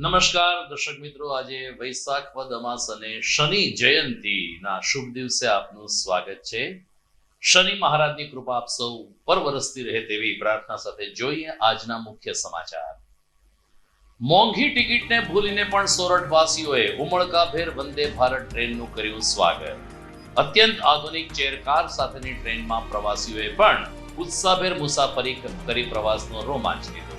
નમસ્કાર દર્શક મિત્રો, આજે વૈશાખ વદ અમાસ અને શનિ જયંતીના શુભ દિવસે આપનું સ્વાગત છે. શનિ મહારાજની કૃપા આપ સૌ પર વરસતી રહે તેવી પ્રાર્થના સાથે જોઈએ આજના મુખ્ય સમાચાર. મોંઘી ટિકિટને ભૂલીને પણ સોરઠવાસીઓએ ઉમળકાભેર વંદે ભારત ટ્રેનનું કર્યું સ્વાગત. અત્યંત આધુનિક ચેરકાર સાથેની ટ્રેનમાં પ્રવાસીઓએ પણ ઉત્સાહભેર મુસાફરી કરી પ્રવાસનો રોમાંચ લીધો.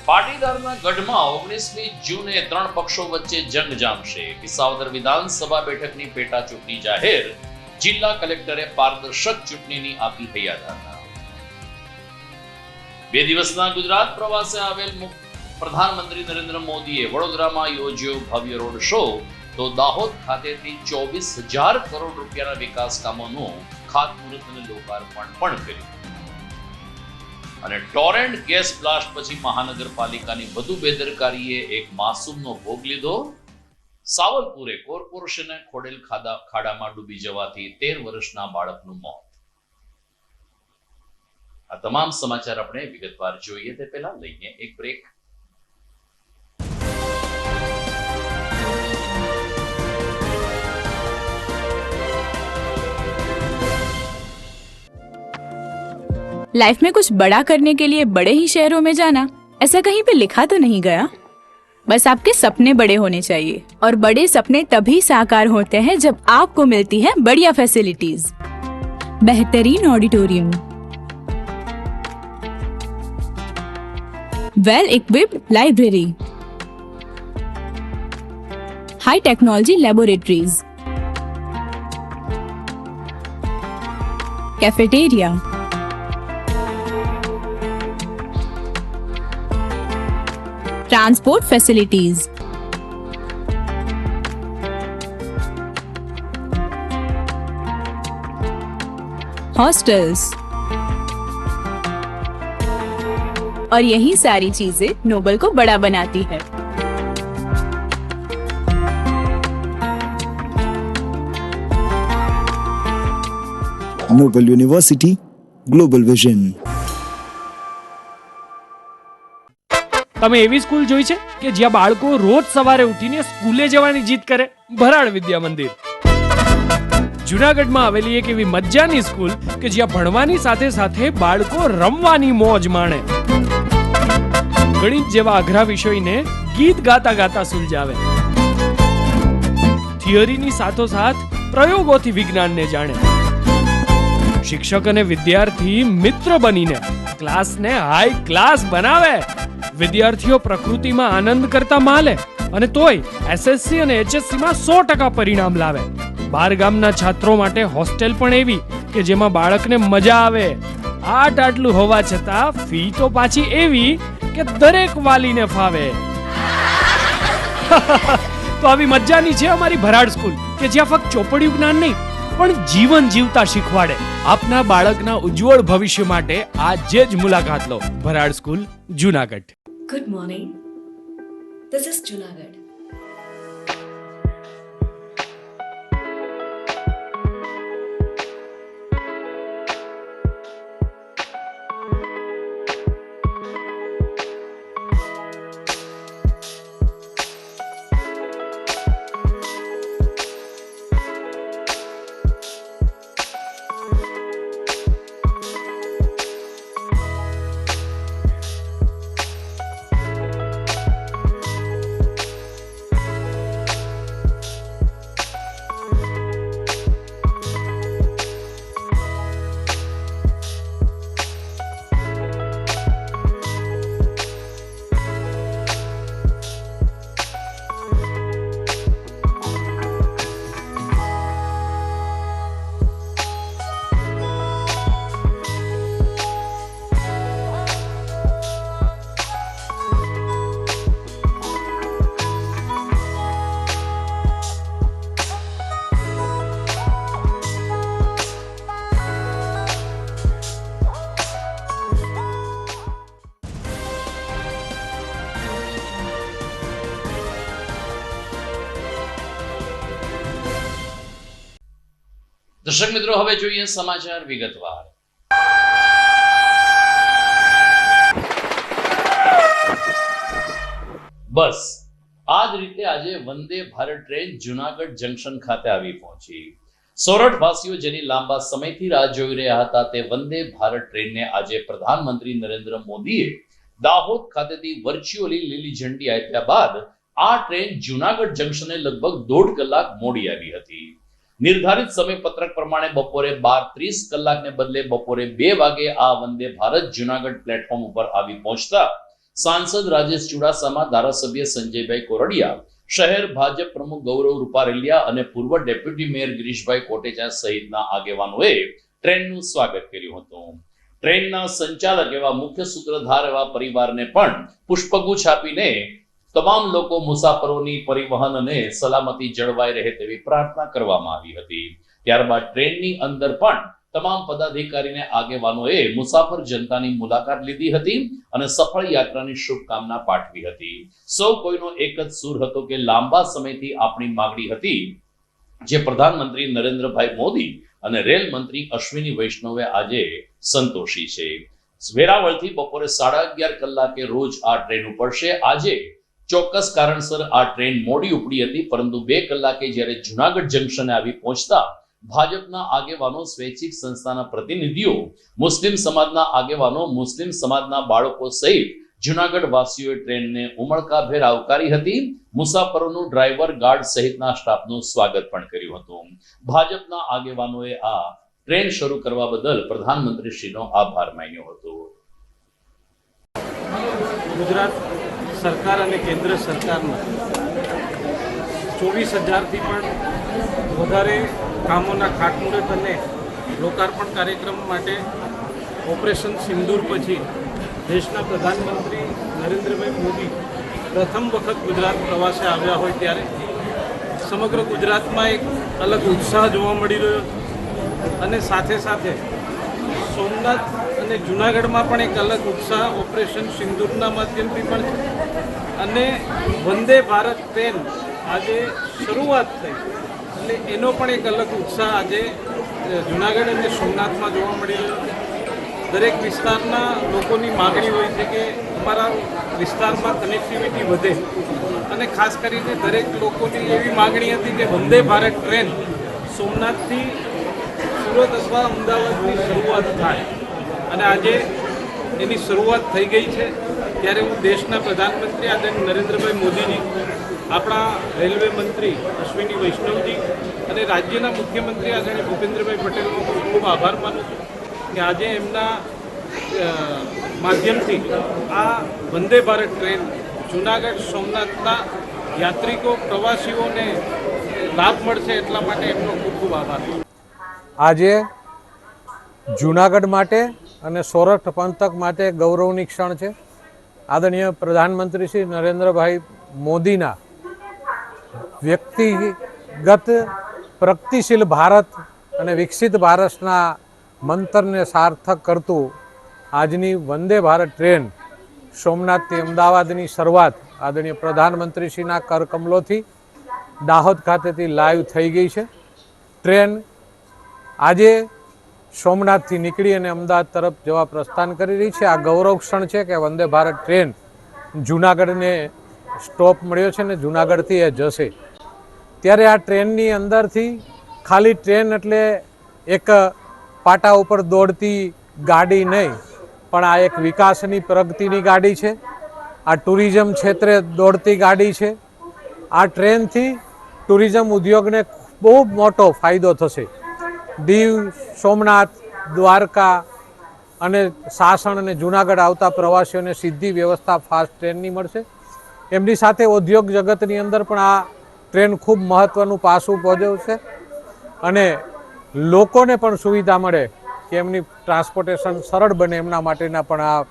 પાટીદારના ગઢમાં 19મી જૂને ત્રણ પક્ષો વચ્ચે જંગ જામશે. વિસાવદર વિધાનસભા બેઠકની પેટા ચૂંટણી જાહેર. જિલ્લા કલેક્ટરે પારદર્શક ચૂંટણીની આપી હૈયાધારણા. 2 દિવસના ગુજરાત પ્રવાસે આવેલ પ્રધાનમંત્રી નરેન્દ્ર મોદીએ વડોદરામાં યોજ્યો ભવ્ય રોડ શો, તો દાહોદ ખાતેથી 24,000 કરોડ રૂપિયાના વિકાસ કામોનું ખાતમુહૂર્ત અને લોકાર્પણ પણ કર્યું. અને ટોરેન્ટ ગેસ બ્લાસ્ટ પછી મહાનગરપાલિકાની વધુ બેદરકારીએ એક માસૂમનો ભોગ લીધો. સાવલપુરે કોર્પોરેશને ખોડેલ ખાડામાં ડૂબી જવાથી 13 વર્ષના બાળકનું મોત. આ તમામ સમાચાર આપણે વિગતવાર જોઈએ તે પહેલા લઈએ એક બ્રેક. लाइफ में कुछ बड़ा करने के लिए बड़े ही शहरों में जाना, ऐसा कहीं पे लिखा तो नहीं गया. बस आपके सपने बड़े होने चाहिए, और बड़े सपने तभी साकार होते हैं जब आपको मिलती है बढ़िया फैसिलिटीज. बेहतरीन auditorium, well equipped library, high technology laboratories, cafeteria, transport facilities, hostels, और यही सारी चीजें नोबल को बड़ा बनाती है. Noble university, global vision. તમે એવી સ્કૂલ જોઈ છે કે જ્યાં બાળકો રોજ સવારે ઉઠીને સ્કૂલે જવાની જીદ કરે? ભરાડ વિદ્યા મંદિર. જૂનાગઢમાં આવેલી એક એવી મજાની સ્કૂલ કે જ્યાં ભણવાની સાથે સાથે બાળકો રમવાની મોજ માણે. ગણિત જેવા અઘરા વિષયને ગીત ગાતા ગાતા સુલઝાવે. થિયરીની સાથોસાથ પ્રયોગોથી વિજ્ઞાનને જાણે. શિક્ષક અને વિદ્યાર્થી મિત્ર બનીને ક્લાસને હાઈ ક્લાસ બનાવે. વિદ્યાર્થીઓ પ્રકૃતિમાં આનંદ કરતા માલે અને તોય એસએસસી અને એચએસસી માં 100% પરિણામ લાવે. બાર ગામના છાત્રો માટે હોસ્ટેલ પણ એવી કે જેમાં બાળકને મજા આવે. આટલું હોવા છતાં ફી તો પાછી એવી કે દરેક વાલીને ફાવે. તો આવી મજાની છે અમારી ભરાડ સ્કૂલ કે જ્યાં ફક્ત ચોપડિયું જ્ઞાન નહીં પણ જીવન જીવતા શીખવાડે. આપના બાળકના ઉજ્જવળ ભવિષ્ય માટે આજે જ મુલાકાત લો. Bharad school, Junagadh. Good morning. This is Junagadh. દર્શક મિત્રો, હવે જોઈએ સમાચાર વિગતવાર. બસ આ જ રીતે આજે વંદે ભારત ટ્રેન જુનાગઢ જંકશન ખાતે આવી પહોંચી. સોરઠ વાસીઓ જેની લાંબા સમયથી રાહ જોઈ રહ્યા હતા તે વંદે ભારત ટ્રેનને આજે પ્રધાનમંત્રી નરેન્દ્ર મોદીએ દાહોદ ખાતેથી વર્ચ્યુઅલી લીલી ઝંડી આપ્યા બાદ આ ટ્રેન જુનાગઢ જંકશને લગભગ 1.5 કલાક મોડી આવી હતી. નિર્ધારિત સમયપત્રક પ્રમાણે બપોરે 12:30 કલાકને બદલે બપોરે 2 વાગે આ વંદે ભારત જુનાગઢ પ્લેટફોર્મ ઉપર આવી પહોંચતા સાંસદ રાજેશ ચુડાસમા, ધારાસભ્ય સંજયભાઈ કોરડિયા, શહેર ભાજપ પ્રમુખ ગૌરવ રૂપારેલિયા અને પૂર્વ ડેપ્યુટી મેયર ગિરીશભાઈ કોટેચા સહિતના આગેવાનોએ ટ્રેનનું સ્વાગત કર્યું હતું. ટ્રેનના સંચાલક એવા મુખ્ય સૂત્રધાર એવા પરિવારને પણ પુષ્પગુચ્છ આપીને તમામ લોકો મુસાફરોની પરિવહન અને સલામતી જળવાઈ રહે તેવી પ્રાર્થના કરવામાં આવી હતી. ત્યારબાદ ટ્રેનની અંદર પણ તમામ પદાધિકારીને આગેવાનોએ મુસાફર જનતાની મુલાકાત લીધી હતી અને સફળ યાત્રાની શુભકામના પાઠવી હતી. સૌ કોઈનો એક જ સૂર હતો કે લાંબા સમયથી આપણી માંગણી હતી જે પ્રધાનમંત્રી નરેન્દ્રભાઈ મોદી અને રેલ મંત્રી અશ્વિની વૈષ્ણવે આજે સંતોષી છે. વેરાવળથી બપોરે 11:30 કલાકે રોજ આ ટ્રેન ઉપડશે. આજે ચોક્કસ કારણસર આ ટ્રેન મોડી ઉપડી હતી, પરંતુ 2 કલાકે જ્યારે જુનાગઢ જંકશને આવી પહોંચતા ભાજપના આગેવાનો, સ્વૈચ્છિક સંસ્થાના પ્રતિનિધિઓ, મુસ્લિમ સમાજના આગેવાનો, મુસ્લિમ સમાજના બાળકો સહિત જુનાગઢ વાસીઓએ ટ્રેનને ઉમળકાભેર આવકારી હતી. મુસાફરોનું ડ્રાઈવર, ગાર્ડ સહિતના સ્ટાફનું સ્વાગત પણ કર્યું હતું. ભાજપના આગેવાનોએ આ ટ્રેન શરૂ કરવા બદલ પ્રધાનમંત્રીશ્રીનો આભાર માન્યો હતો. ગુજરાત સરકાર અને કેન્દ્ર સરકારના 24,000થી પણ વધારે કામોના ખાતમુહૂર્ત અને લોકાર્પણ કાર્યક્રમ માટે ઓપરેશન સિંદૂર પછી દેશના પ્રધાનમંત્રી નરેન્દ્રભાઈ મોદી પ્રથમ વખત ગુજરાત પ્રવાસે આવ્યા હોય ત્યારે સમગ્ર ગુજરાતમાં એક અલગ ઉત્સાહ જોવા મળી રહ્યો અને સાથે સાથે સોમનાથ અને જૂનાગઢમાં પણ એક અલગ ઉત્સાહ ઓપરેશન સિંદૂરના માધ્યમથી પણ છે. અને વંદે ભારત ટ્રેન આજે શરૂઆત થઈ એટલે એનો પણ એક અલગ ઉત્સાહ આજે જૂનાગઢ અને સોમનાથમાં જોવા મળી રહ્યો છે. દરેક વિસ્તારના લોકોની માગણી હોય છે કે અમારા વિસ્તારમાં કનેક્ટિવિટી વધે અને ખાસ કરીને દરેક લોકોની એવી માગણી હતી કે વંદે ભારત ટ્રેન સોમનાથથી સુરત અથવા અમદાવાદની શરૂઆત થાય અને આજે એની શરૂઆત થઈ ગઈ છે. ત્યારે હું દેશના પ્રધાનમંત્રી આદરણીય નરેન્દ્રભાઈ મોદીજી, આપણા રેલવે મંત્રી અશ્વિની વૈષ્ણવજી અને રાજ્યના મુખ્યમંત્રી આદરણીય ભૂપેન્દ્રભાઈ પટેલનો ખૂબ ખૂબ આભાર માનું છું કે આજે એમના માધ્યમથી આ વંદે ભારત ટ્રેન જૂનાગઢ સોમનાથના યાત્રિકો, પ્રવાસીઓને લાભ મળશે એટલા માટે એમનો ખૂબ ખૂબ આભાર. આજે જૂનાગઢ માટે અને સોરઠ પંથક માટે ગૌરવની ક્ષણ છે. આદરણીય પ્રધાનમંત્રી શ્રી નરેન્દ્રભાઈ મોદીના વ્યક્તિગત પ્રગતિશીલ ભારત અને વિકસિત ભારતના મંતરને સાર્થક કરતું આજની વંદે ભારત ટ્રેન સોમનાથથી અમદાવાદની શરૂઆત આદરણીય પ્રધાનમંત્રીશ્રીના કરકમલોથી દાહોદ ખાતેથી લાઈવ થઈ ગઈ છે. ટ્રેન આજે સોમનાથથી નીકળી અને અમદાવાદ તરફ જવા પ્રસ્થાન કરી રહી છે. આ ગૌરવ ક્ષણ છે કે વંદે ભારત ટ્રેન જૂનાગઢને સ્ટોપ મળ્યો છે ને જૂનાગઢથી એ જશે. ત્યારે આ ટ્રેનની અંદરથી ખાલી ટ્રેન એટલે એક પાટા ઉપર દોડતી ગાડી નહીં, પણ આ એક વિકાસની પ્રગતિની ગાડી છે. આ ટુરિઝમ ક્ષેત્રે દોડતી ગાડી છે. આ ટ્રેનથી ટુરિઝમ ઉદ્યોગને બહુ મોટો ફાયદો થશે. દીવ, સોમનાથ, દ્વારકા અને સાસણ અને જૂનાગઢ આવતા પ્રવાસીઓને સીધી વ્યવસ્થા ફાસ્ટ ટ્રેનની મળશે. એમની સાથે ઉદ્યોગ જગતની અંદર પણ આ ટ્રેન ખૂબ મહત્ત્વનું પાસું ભજવશે અને લોકોને પણ સુવિધા મળે કે એમની ટ્રાન્સપોર્ટેશન સરળ બને એમના માટેના પણ આ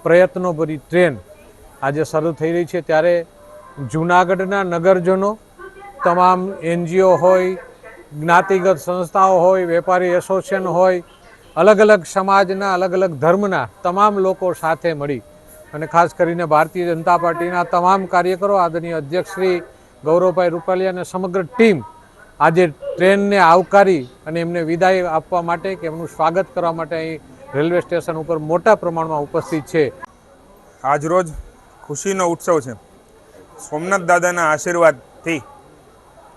પ્રયત્નો ભરી ટ્રેન આજે શરૂ થઈ રહી છે. ત્યારે જૂનાગઢના નગરજનો, તમામ NGO હોય, જ્ઞાતિગત સંસ્થાઓ હોય, વેપારી એસોસિએશન હોય, અલગ અલગ સમાજના, અલગ અલગ ધર્મના તમામ લોકો સાથે મળી અને ખાસ કરીને ભારતીય જનતા પાર્ટીના તમામ કાર્યકરો, આદરણીય અધ્યક્ષ શ્રી ગૌરવભાઈ રૂપાલિયા અને સમગ્ર ટીમ આજે ટ્રેનને આવકારી અને એમને વિદાય આપવા માટે કે એમનું સ્વાગત કરવા માટે અહીં રેલવે સ્ટેશન ઉપર મોટા પ્રમાણમાં ઉપસ્થિત છે. આજરોજ ખુશીનો ઉત્સવ છે. સોમનાથ દાદાના આશીર્વાદથી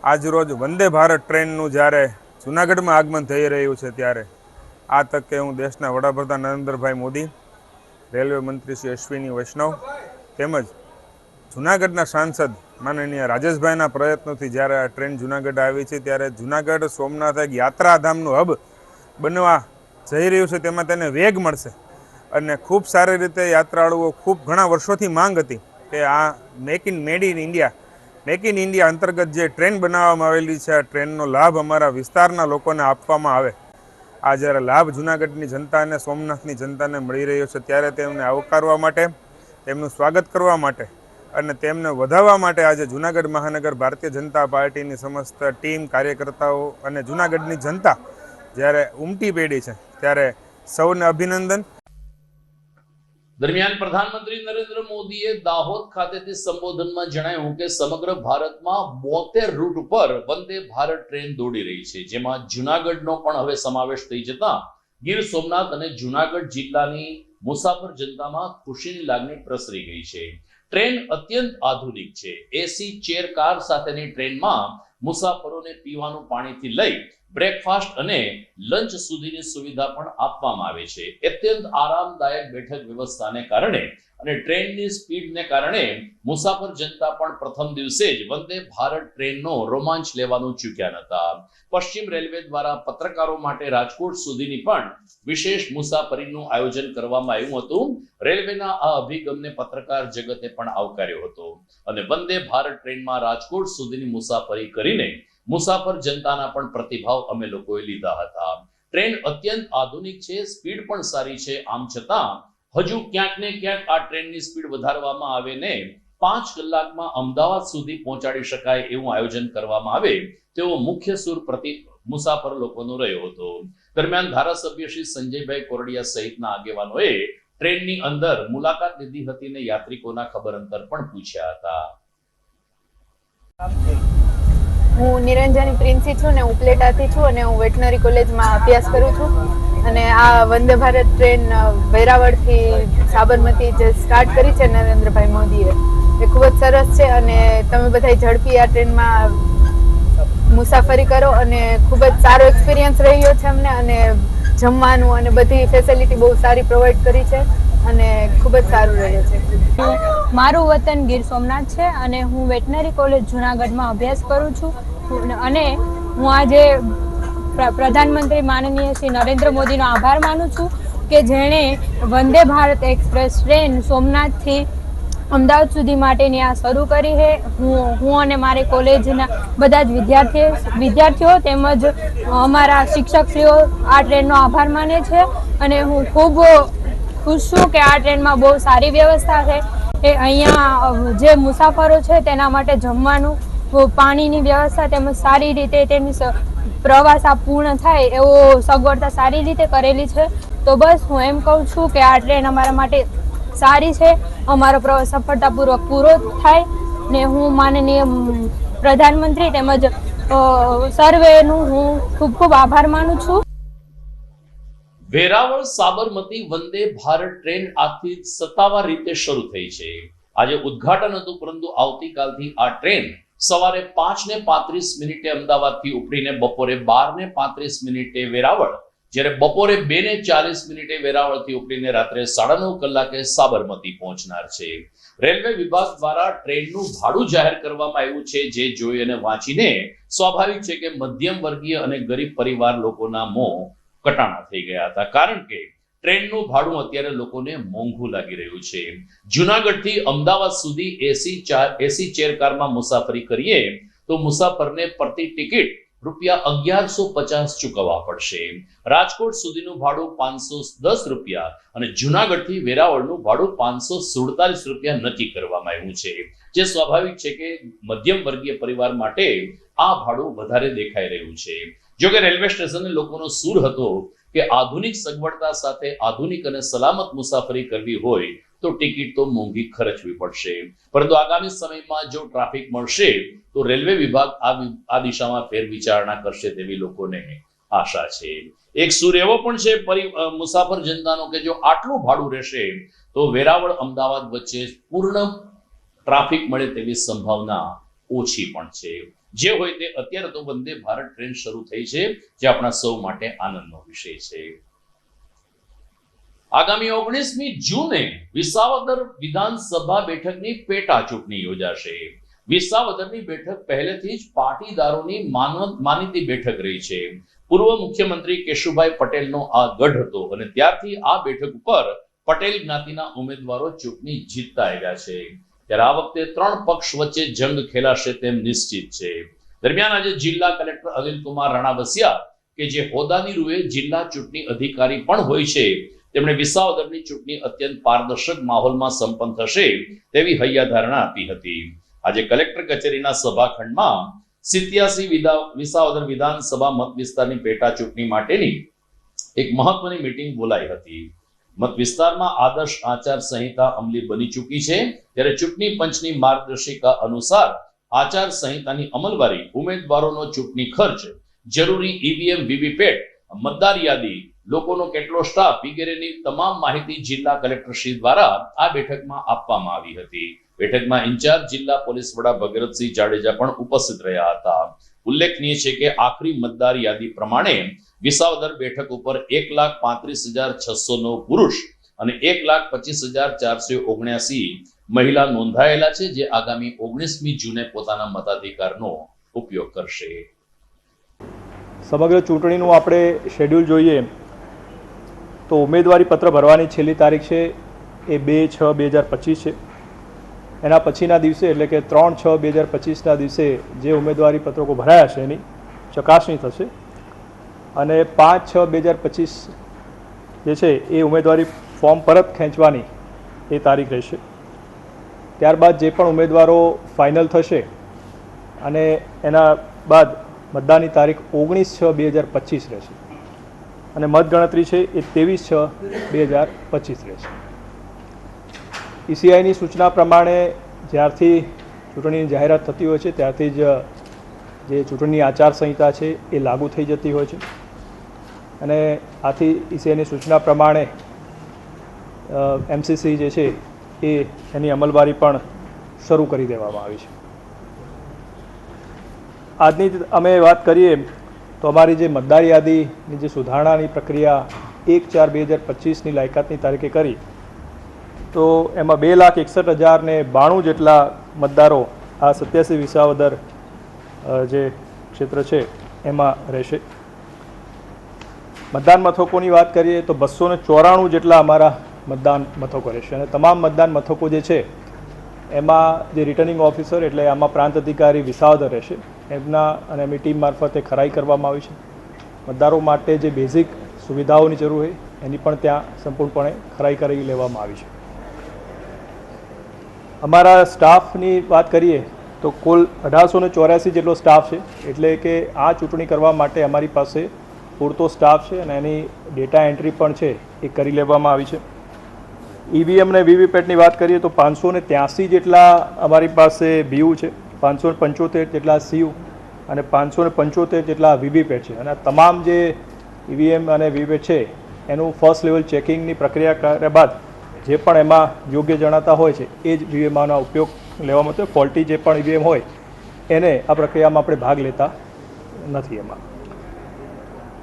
આજરોજ વંદે ભારત ટ્રેનનું જ્યારે જૂનાગઢમાં આગમન થઈ રહ્યું છે ત્યારે આ તકે હું દેશના વડાપ્રધાન નરેન્દ્રભાઈ મોદી, રેલવે મંત્રી શ્રી અશ્વિની વૈષ્ણવ તેમજ જૂનાગઢના સાંસદ માનનીય રાજેશભાઈના પ્રયત્નોથી જ્યારે આ ટ્રેન જૂનાગઢ આવી છે ત્યારે જૂનાગઢ સોમનાથ એક યાત્રાધામનું હબ બનવા જઈ રહ્યું છે, તેમાં તેને વેગ મળશે અને ખૂબ સારી રીતે યાત્રાળુઓ ખૂબ ઘણા વર્ષોથી માંગ હતી કે આ મેક ઇન ઇન્ડિયા અંતર્ગત જે ટ્રેન બનાવવામાં આવેલી છે આ ટ્રેનનો લાભ અમારા વિસ્તારના લોકોને આપવામાં આવે. આ જ્યારે લાભ જૂનાગઢની જનતા અને સોમનાથની જનતાને મળી રહ્યો છે ત્યારે તેમને આવકારવા માટે, તેમનું સ્વાગત કરવા માટે અને તેમને વધાવવા માટે આજે જૂનાગઢ મહાનગર ભારતીય જનતા પાર્ટીની સમસ્ત ટીમ, કાર્યકર્તાઓ અને જૂનાગઢની જનતા જ્યારે ઉમટી પડી છે ત્યારે સૌને અભિનંદન. દરમિયાન પ્રધાનમંત્રી નરેન્દ્ર મોદીએ દાહોદ ખાતેથી સંબોધનમાં જણાવ્યું કે સમગ્ર ભારતમાં 72 રૂટ પર વંદે ભારત ટ્રેન દોડી રહી છે, જેમાં જૂનાગઢનો પણ હવે સમાવેશ થઈ જતા ગીર સોમનાથ અને જૂનાગઢ જિલ્લાની મુસાફર જનતામાં ખુશીની લાગણી પ્રસરી ગઈ છે. ટ્રેન અત્યંત આધુનિક છે. એસી ચેર કાર સાથેની ટ્રેનમાં મુસાફરોને પીવાનું પાણીથી લઈ બ્રેકફાસ્ટ અને લંચ સુધીની સુવિધા પણ આપવામાં આવે છે. અત્યંત આરામદાયક બેઠક વ્યવસ્થાને કારણે અને ટ્રેનની સ્પીડને કારણે મુસાફર જનતા પણ પ્રથમ દિવસે જ વંદે ભારત ટ્રેનનો રોમાંચ લેવાનું ચૂક્યા હતા. પશ્ચિમ રેલવે દ્વારા પત્રકારો માટે રાજકોટ સુધીની પણ વિશેષ મુસાફરીનું આયોજન કરવામાં આવ્યું હતું. રેલવેના આ અભિગમને પત્રકાર જગતે પણ આવકાર્યો હતો અને વંદે ભારત ટ્રેનમાં રાજકોટ સુધીની મુસાફરી કરીને મુસાફર જનતાના પણ પ્રતિભાવ અમે લોકોએ લીધા હતા. ટ્રેન અત્યંત આધુનિક છે, સ્પીડ પણ સારી છે. આમ છતાં હજુ ક્યાંક ને ક્યાંક આ ટ્રેનની સ્પીડ વધારવામાં આવે ને 5 કલાકમાં અમદાવાદ સુધી પહોંચાડી શકાય એવું આયોજન કરવામાં આવે તેવો મુખ્ય સુર મુસાફર લોકોનો રહ્યો હતો. દરમિયાન ધારાસભ્ય શ્રી સંજયભાઈ કોરડિયા સહિતના આગેવાનોએ ટ્રેનની અંદર મુલાકાત લીધી હતી અને યાત્રિકોના ખબર અંતર પણ પૂછ્યા હતા. હું નિરંજની પ્રિન્સી છું ને ઉપલેટાથી છું અને હું વેટનરી કોલેજમાં અભ્યાસ કરું છું અને આ વંદે ભારત ટ્રેન વેરાવળથી સાબરમતી જે સ્ટાર્ટ કરી છે નરેન્દ્રભાઈ મોદીએ એ ખૂબ જ સરસ છે અને તમે બધા ઝડપી આ ટ્રેનમાં મુસાફરી કરો અને ખૂબ જ સારો એક્સપિરિયન્સ રહ્યો છે અમને અને જમવાનું અને બધી ફેસિલિટી બહુ સારી પ્રોવાઈડ કરી છે અને ખૂબ જ સારું રહે છે. મારું વતન ગીર સોમનાથ છે અને હું વેટનરી કોલેજ જૂનાગઢમાં અભ્યાસ કરું છું અને હું આજે પ્રધાનમંત્રી માનનીય શ્રી નરેન્દ્ર મોદીનો આભાર માનું છું કે જેણે વંદે ભારત એક્સપ્રેસ ટ્રેન સોમનાથથી અમદાવાદ સુધી માટેની આ શરૂ કરી છે. હું અને મારી કોલેજના બધા જ વિદ્યાર્થીઓ તેમજ અમારા શિક્ષકશ્રીઓ આ ટ્રેનનો આભાર માને છે અને હું ખૂબ ખુશ છું કે આ ટ્રેનમાં બહુ સારી વ્યવસ્થા છે. એ અહીંયા જે મુસાફરો છે તેના માટે જમવાનું, પાણીની વ્યવસ્થા તેમજ સારી રીતે તેમની પ્રવાસ આ પૂર્ણ થાય એવો સગવડતા સારી રીતે કરેલી છે. તો બસ હું એમ કહું છું કે આ ટ્રેન અમારા માટે સારી છે, અમારો પ્રવાસ સફળતાપૂર્વક પૂરો થાય ને હું માનનીય પ્રધાનમંત્રી તેમજ સર્વેનું હું ખૂબ ખૂબ આભાર માનું છું. વેરાવળ સાબરમતી વંદે ભારત ટ્રેન આજથી સત્તાવાર રીતે શરૂ થઈ છે. આજે ઉદ્ઘાટન હતું, પરંતુ આવતીકાલથી આ ટ્રેન સવારે 5:35 અમદાવાદથી ઉપડીને બપોરે 12:35 વેરાવળ, જ્યારે બપોરે 2:40 વેરાવળથી ઉપડીને રાત્રે 9:30 કલાકે સાબરમતી પહોંચનાર છે. રેલવે વિભાગ દ્વારા ટ્રેનનું ભાડું જાહેર કરવામાં આવ્યું છે, જે જોઈ અને વાંચીને સ્વાભાવિક છે કે મધ્યમ વર્ગીય અને ગરીબ પરિવાર લોકોના મોં કટાણા થઈ ગયા હતા, કારણ કે ટ્રેનનું ભાડું અત્યારે લોકોને મોંઘું લાગી રહ્યું છે. જૂનાગઢથી અમદાવાદ સુધી એસી ચેર કારમાં મુસાફરી કરીએ તો મુસાફરને પ્રતિ ટિકિટ ₹1150 ચૂકવવા પડશે. રાજકોટ સુધીનું ભાડું ₹510 અને જૂનાગઢથી વેરાવળનું ભાડું ₹547 નક્કી કરવામાં આવ્યું છે, જે સ્વાભાવિક છે કે મધ્યમ વર્ગીય પરિવાર માટે આ ભાડું વધારે દેખાઈ રહ્યું છે. જો કે રેલવે સ્ટેશને લોકોનો સૂર હતો કે આધુનિક સગવડતા સાથે આધુનિક અને સલામત મુસાફરી કરવી હોય તો ટિકિટ તો મોંઘી ખર્ચવી પડશે, પરંતુ આગામી સમયમાં જો ટ્રાફિક મળશે તો રેલવે વિભાગ આ દિશામાં ફેરવિચારણા કરશે તેવી લોકોને આશા છે. એક સૂર એવો પણ છે મુસાફર જનતાનો કે જો આટલું ભાડું રહેશે તો વેરાવળ અમદાવાદ વચ્ચે પૂર્ણ ટ્રાફિક મળે તેવી સંભાવના ઓછી પણ છે. જે હોય તે, અત્યારે તો વંદે ભારત ટ્રેન શરૂ થઈ છે, જે આપણા સૌ માટે આનંદનો વિષય છે. આગામી 19મી જૂને વિસાવદર વિધાનસભા બેઠકની પેટા ચૂંટણી યોજાશે. વિસાવદરની બેઠક પહેલેથી જ પાટીદારોની માનીતી બેઠક રહી છે. પૂર્વ મુખ્યમંત્રી કેશુભાઈ પટેલનો આ ગઢ હતો અને ત્યારથી આ બેઠક ઉપર પટેલ જ્ઞાતિના ઉમેદવારો ચૂંટણી જીતતા આવ્યા છે. ત્યારે આ વખતે 3 પક્ષ વચ્ચે જંગ ખેલાશે તેમ નિશ્ચિત છે. દરમિયાન આજે જિલ્લા કલેક્ટર અનિલકુમાર રાણાવસિયા, કે જે હોદ્દાની રૂએ જિલ્લા ચૂંટણી અધિકારી પણ હોય છે, તેમણે વિસાવદરની ચૂંટણી અત્યંત પારદર્શક માહોલમાં સંપન્ન થશે તેવી હૈયાધારણા આપી હતી. આજે કલેક્ટર કચેરીના સભાખંડમાં 87 વિસાવદર વિધાનસભા મત વિસ્તારની પેટા ચૂંટણી માટેની એક મહત્વની મીટિંગ બોલાઈ હતી. મત વિસ્તારમાં આદર્શ આચાર સંહિતા અમલી બની ચૂકી છે, ત્યારે ચૂંટણી પંચની માર્ગદર્શિકા અનુસાર આચાર સંહિતાની અમલવારી, ઉમેદવારોનો ચૂંટણી ખર્ચ, જરૂરી ઈવીએમ, વીવીપેટ, મતદાર યાદી, લોકોનો કેટલો સ્ટાફ વગેરેની તમામ માહિતી જિલ્લા કલેક્ટરશ્રી દ્વારા આ બેઠકમાં આપવામાં આવી હતી. બેઠકમાં ઇન્ચાર્જ જિલ્લા પોલીસ વડા ભગીરથસિંહ જાડેજા પણ ઉપસ્થિત રહ્યા હતા. ઉલ્લેખનીય છે કે આખરી મતદાર યાદી પ્રમાણે વિસાવદર બેઠક ઉપર 1,35,609 પુરુષ અને 1,25,479 મહિલા નોંધાયેલા છે, જે આગામી 19મી જૂને પોતાના મતાધિકારનો ઉપયોગ કરશે. સમગ્ર ચૂંટણીનું આપણે શેડ્યુલ જોઈએ તો ઉમેદવારી પત્ર ભરવાની છેલ્લી તારીખ છે એ 2/6/2025 છે. એના પછીના દિવસે એટલે કે 3/6/2025ના દિવસે જે ઉમેદવારી પત્રકો ભરાયા છે એની ચકાસણી થશે અને 5/6/2025 જે છે એ ઉમેદવારી ફોર્મ પરત ખેંચવાની એ તારીખ રહેશે. ત્યારબાદ જે પણ ઉમેદવારો ફાઇનલ થશે અને એના બાદ મતદાનની તારીખ 19/6/2025 રહેશે અને મતગણતરી છે એ 23/6/2025 રહેશે. ઈસીઆઈની સૂચના પ્રમાણે જ્યારથી ચૂંટણીની જાહેરાત થતી હોય છે ત્યારથી જ જે ચૂંટણીની આચારસંહિતા છે એ લાગુ થઈ જતી હોય છે અને આથી ઈસીઆઈની સૂચના પ્રમાણે એમસીસી જે છે એ એની અમલવારી પણ શરૂ કરી દેવામાં આવી છે. આજની અમે વાત કરીએ તો અમારી જે મતદાર યાદીની જે સુધારણાની પ્રક્રિયા 1/4/2025ની લાયકાતની તારીખે કરી તો એમાં 2,61,092 જેટલા મતદારો આ 87 વિસાવદર જે ક્ષેત્ર છે એમાં રહેશે. મતદાન મથકોની વાત કરીએ તો 294 જેટલા અમારા મતદાન મથકો રહેશે અને તમામ મતદાન મથકો જે છે એમાં જે રિટર્નિંગ ઓફિસર એટલે આમાં પ્રાંત અધિકારી વિસાવદર રહેશે, એમના અને એમની ટીમ મારફતે ખરાઈ કરવામાં આવી છે. મતદારો માટે જે બેઝિક સુવિધાઓની જરૂર હોય એની પણ ત્યાં સંપૂર્ણપણે ખરાઈ કરી લેવામાં આવી છે. અમારા સ્ટાફની વાત કરીએ તો કુલ 1884 જેટલો સ્ટાફ છે, એટલે કે આ ચૂંટણી કરવા માટે અમારી પાસે પૂરતો સ્ટાફ છે અને એની ડેટા એન્ટ્રી પણ છે એ કરી લેવામાં આવી છે. ઈવીએમ અને વીવીપેટની વાત કરીએ તો 583 જેટલા અમારી પાસે બીયુ છે, 575 જેટલા સીયુ અને 575 જેટલા વીવીપેટ છે અને તમામ જે ઈવીએમ અને વીવીપેટ છે એનું ફર્સ્ટ લેવલ ચેકિંગની પ્રક્રિયા કર્યા બાદ જે પણ એમાં યોગ્ય જણાતા હોય છે એ જ ઈવીએમનો ઉપયોગ લેવામાં આવતો. ફોલ્ટી જે પણ ઈવીએમ હોય એને આ પ્રક્રિયામાં આપણે ભાગ લેતા નથી. એમાં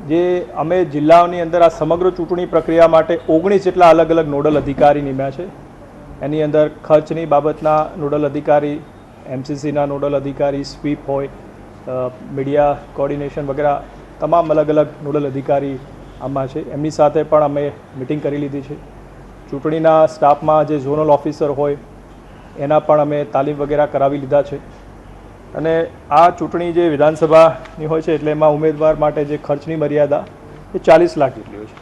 જે અમે જિલ્લાઓની અંદર આ સમગ્ર ચૂંટણી પ્રક્રિયા માટે 19 જેટલા અલગ અલગ નોડલ અધિકારી નિમ્યા છે. એની અંદર ખર્ચની બાબતના નોડલ અધિકારી, એમસીસીના નોડલ અધિકારી, સ્વીપ હોય, મીડિયા કોર્ડિનેશન વગેરે તમામ અલગ અલગ નોડલ અધિકારી આમાં છે. એમની સાથે પણ અમે મિટિંગ કરી લીધી છે. ચૂંટણીના સ્ટાફમાં જે ઝોનલ ઓફિસર હોય એના પણ અમે તાલીમ વગેરે કરાવી લીધા છે અને આ ચૂંટણી જે વિધાનસભાની હોય છે એટલે એમાં ઉમેદવાર માટે જે ખર્ચની મર્યાદા એ 40 લાખ જેટલી હોય છે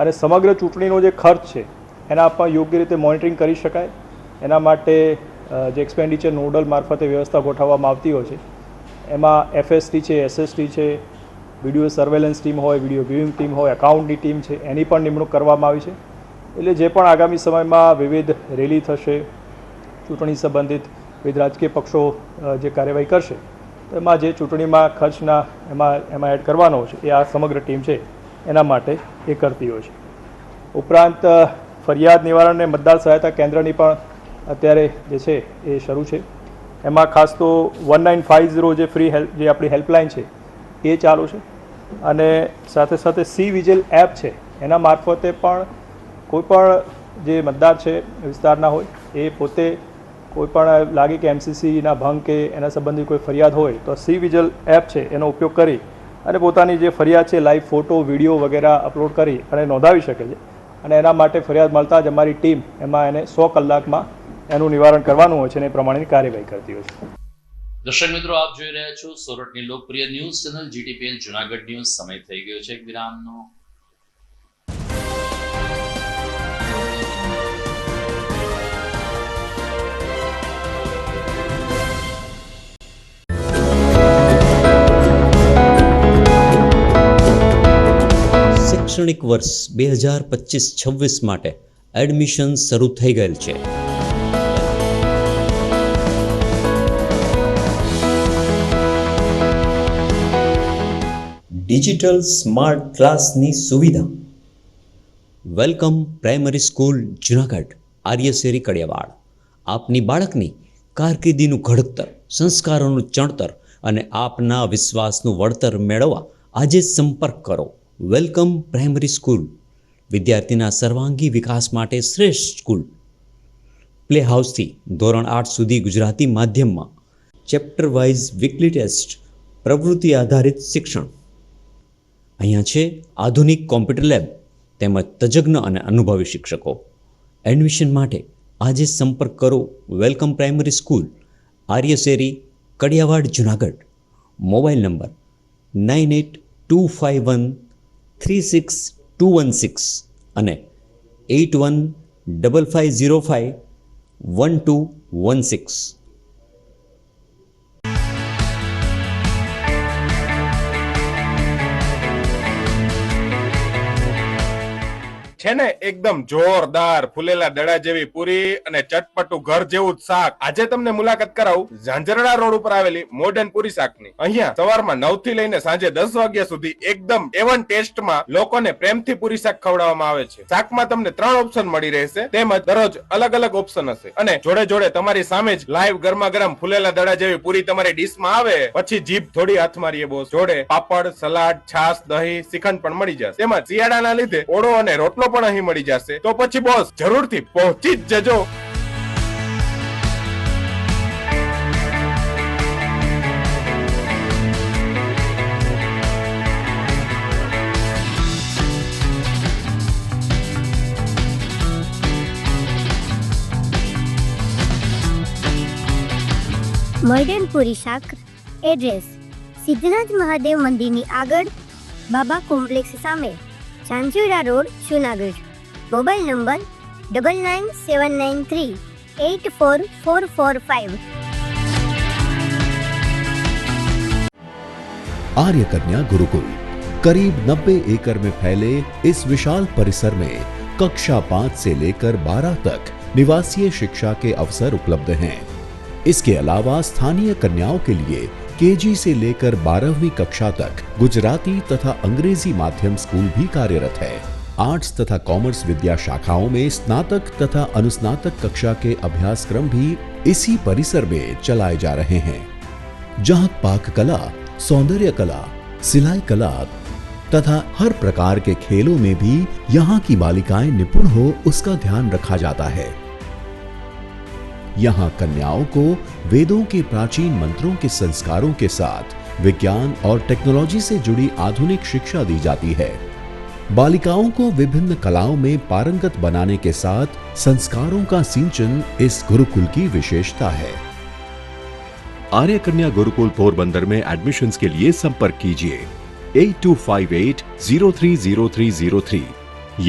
અને સમગ્ર ચૂંટણીનો જે ખર્ચ છે એના પણ યોગ્ય રીતે મોનિટરિંગ કરી શકાય એના માટે જે એક્સપેન્ડિચર નોડલ મારફતે વ્યવસ્થા ગોઠવવામાં આવતી હોય છે. એમાં એફએસટી છે, એસએસટી છે, વિડીયો સર્વેલન્સ ટીમ હોય, વિડીયો વ્યુઇંગ ટીમ હોય, એકાઉન્ટની ટીમ છે, એની પણ નિમણૂક કરવામાં આવી છે. એટલે જે પણ આગામી સમયમાં વિવિધ રેલી થશે, ચૂંટણી સંબંધિત વિવિધ રાજકીય પક્ષો જે કાર્યવાહી કરશે તો એમાં જે ચૂંટણીમાં ખર્ચના એમાં એડ કરવાનો છે એ આ સમગ્ર ટીમ છે એના માટે એ કરતી હોય છે. ઉપરાંત ફરિયાદ નિવારણ અને મતદાર સહાયતા કેન્દ્રની પણ અત્યારે જે છે એ શરૂ છે. એમાં ખાસ તો 1950 જે ફ્રી હેલ્પ જે આપણી હેલ્પલાઇન છે એ ચાલુ છે અને સાથે સાથે સી વિજિલ એપ છે એના મારફતે પણ કોઈ પણ જે મતદાર છે વિસ્તારના હોય એ પોતે કોઈ પણ લાગે કે એમસીસીના ભંગ કે એના સંબંધી કોઈ ફરિયાદ હોય તો સી વિજિલ એપ છે એનો ઉપયોગ કરી અને પોતાની જે ફરિયાદ છે લાઈવ ફોટો વિડીયો વગેરે અપલોડ કરી અને નોંધાવી શકે છે અને એના માટે ફરિયાદ મળતા જ અમારી ટીમ એમાં એને 100 કલાકમાં એનું નિવારણ કરવાનું હોય છે અને એ પ્રમાણેની કાર્યવાહી કરતી હોય છે. દર્શક મિત્રો, આપ જોઈ રહ્યા છો સોરઠની લોકપ્રિય news channel GTPL Junagadh news. સમય થઈ ગયો છે એક વિરામનો. શૈક્ષણિક વર્ષ 2025-26 માટે એડમિશન શરૂ થઈ ગયેલ છે. ડિજિટલ સ્માર્ટ ક્લાસની સુવિધા. Welcome primary school Junagadh, Aryasheri Kadiyawad. આપની બાળકની કારકિર્દીનું ઘડતર, સંસ્કારોનું ચણતર અને આપના વિશ્વાસનું વળતર મેળવવા આજે સંપર્ક કરો. વેલકમ પ્રાઇમરી સ્કૂલ, વિદ્યાર્થીના સર્વાંગી વિકાસ માટે શ્રેષ્ઠ સ્કૂલ. પ્લે હાઉસથી ધોરણ 8 સુધી ગુજરાતી માધ્યમમાં ચેપ્ટર વાઇઝ વીકલી ટેસ્ટ, પ્રવૃત્તિ આધારિત શિક્ષણ. અહીંયા છે આધુનિક કોમ્પ્યુટર લેબ તેમજ તજજ્ઞ અને અનુભવી શિક્ષકો. એડમિશન માટે આજે સંપર્ક કરો. Welcome primary school, Aryasheri Kadiyawad Junagadh. Mobile number 9825136216 અને 8155051216. છે ને એકદમ જોરદાર ફૂલેલા દડા જેવી પૂરી અને ચટપટું ઘર જેવું જ શાક. આજે તમને મુલાકાત કરાવું ઝાંઝરડા રોડ ઉપર આવેલી મોડર્ન પૂરી શાકની. અહીંયા સવારમાં 9 થી લઈને સાંજે 10 વાગ્યા સુધી એકદમ એવન ટેસ્ટમાં લોકોને પ્રેમથી પૂરી શાક ખવડાવવામાં આવે છે. શાકમાં તમને 3 ઓપ્શન મળી રહેશે તેમજ દરરોજ અલગ અલગ ઓપ્શન હશે અને જોડે જોડે તમારી સામે જ લાઈવ ગરમા ગરમ ફૂલેલા દડા જેવી પૂરી તમારી ડીશમાં આવે પછી જીભ થોડી હાથ મારીએ બોસ. જોડે પાપડ, સલાડ, છાશ, દહીં, શ્રીખંડ પણ મળી જશે. તેમજ શિયાળાના લીધે ઓળો અને રોટલો પણ અહીં મળી જશે. તો પછી બોસ જરૂરથી પહોંચી જ જજો. મોડર્ન પૂરી શાક. એડ્રેસ સિદ્ધનાથ મહાદેવ મંદિરની આગળ, બાબા કોમ્પ્લેક્સ સામે, Chanchura road, Junagadh. Mobile number 9979384445. Arya Kanya Gurukul करीब 90 एकड़ में फैले इस विशाल परिसर में कक्षा 5 से लेकर 12 तक निवासीय शिक्षा के अवसर उपलब्ध हैं. इसके अलावा स्थानीय कन्याओं के लिए केजी से लेकर 12वीं कक्षा तक गुजराती तथा अंग्रेजी माध्यम स्कूल भी कार्यरत है. आर्ट्स तथा कॉमर्स विद्या शाखाओं में स्नातक तथा अनुस्नातक कक्षा के अभ्यासक्रम भी इसी परिसर में चलाए जा रहे हैं, जहां पाक कला, सौंदर्य कला, सिलाई कला तथा हर प्रकार के खेलों में भी यहाँ की बालिकाएं निपुण हो उसका ध्यान रखा जाता है. यहाँ कन्याओं को वेदों के प्राचीन मंत्रों के संस्कारों के साथ विज्ञान और टेक्नोलॉजी से जुड़ी आधुनिक शिक्षा दी जाती है. बालिकाओं को विभिन्न कलाओं में पारंगत बनाने के साथ संस्कारों का सिंचन इस गुरुकुल की विशेषता है. आर्य कन्या गुरुकुल पोरबंदर में एडमिशन्स के लिए संपर्क कीजिए 8258030303